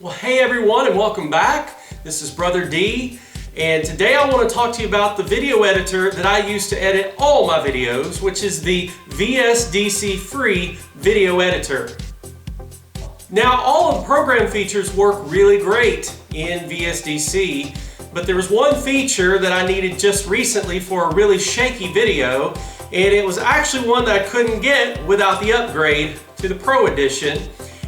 Well, hey everyone, and welcome back. This is Brother D, and today I want to talk to you about the video editor that I use to edit all my videos, which is the VSDC Free Video Editor. Now, all of the program features work really great in VSDC, but there was one feature that I needed just recently for a really shaky video, and it was actually one that I couldn't get without the upgrade to the Pro Edition.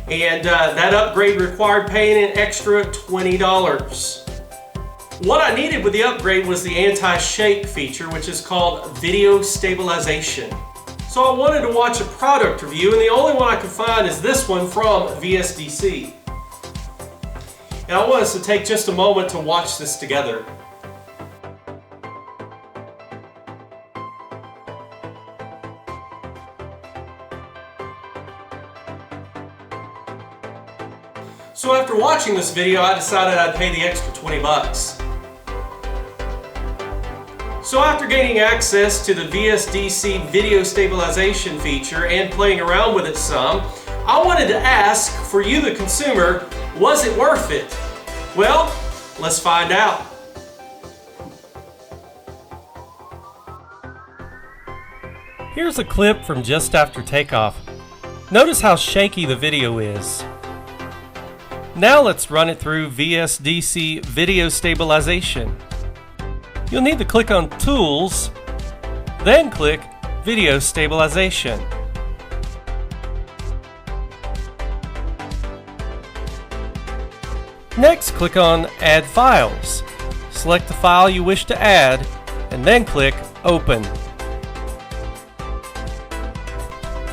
And that upgrade required paying an extra $20. What I needed with the upgrade was the anti-shake feature, which is called Video Stabilization. So I wanted to watch a product review, and the only one I could find is this one from VSDC. And I want us to take just a moment to watch this together. So after watching this video, I decided I'd pay the extra 20 bucks. So after gaining access to the VSDC Video Stabilization feature and playing around with it some, I wanted to ask, for you the consumer, was it worth it? Well, let's find out. Here's a clip from just after takeoff. Notice how shaky the video is. Now let's run it through VSDC Video Stabilization. You'll need to click on Tools, then click Video Stabilization. Next, click on Add Files. Select the file you wish to add, and then click Open.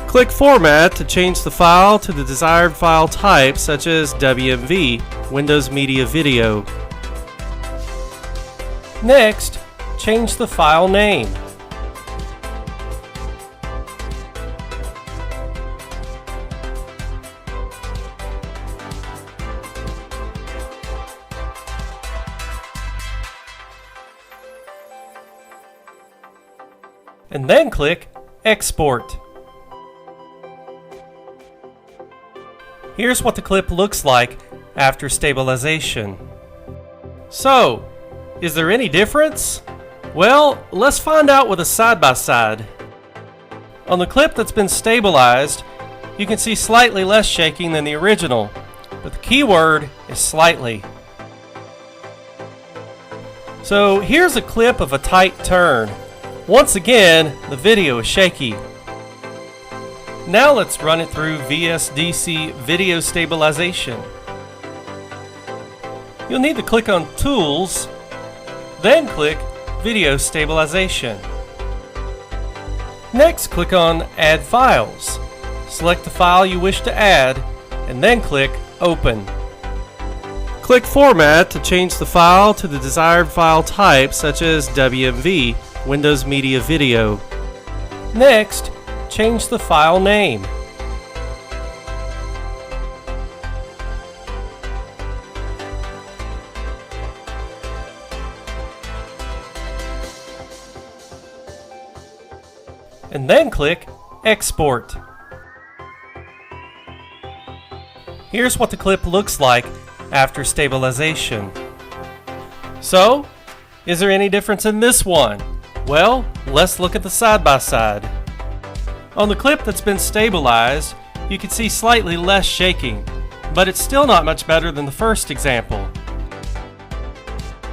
Click Format to change the file to the desired file type, such as WMV, Windows Media Video. Next, change the file name. And then click Export. Here's what the clip looks like after stabilization. So, is there any difference? Well, let's find out with a side-by-side. On the clip that's been stabilized, you can see slightly less shaking than the original, but the key word is slightly. So here's a clip of a tight turn. Once again, the video is shaky. Now let's run it through VSDC Video Stabilization. You'll need to click on Tools, then click Video Stabilization. Next, click on Add Files. Select the file you wish to add, and then click Open. Click Format to change the file to the desired file type, such as WMV, Windows Media Video. Next, change the file name. And then click Export. Here's what the clip looks like after stabilization. So, is there any difference in this one? Well, let's look at the side-by-side. On the clip that's been stabilized, you can see slightly less shaking, but it's still not much better than the first example.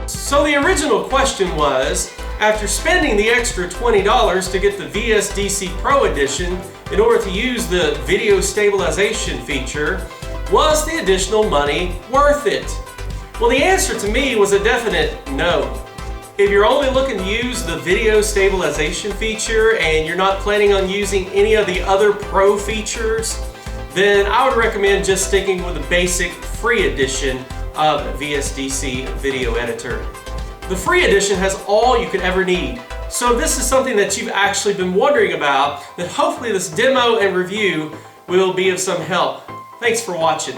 So the original question was, after spending the extra $20 to get the VSDC Pro Edition in order to use the video stabilization feature, was the additional money worth it? Well, the answer to me was a definite no. If you're only looking to use the video stabilization feature and you're not planning on using any of the other Pro features, then I would recommend just sticking with the basic free edition of VSDC Video Editor. The free edition has all you could ever need. So if this is something that you've actually been wondering about, then hopefully this demo and review will be of some help. Thanks for watching.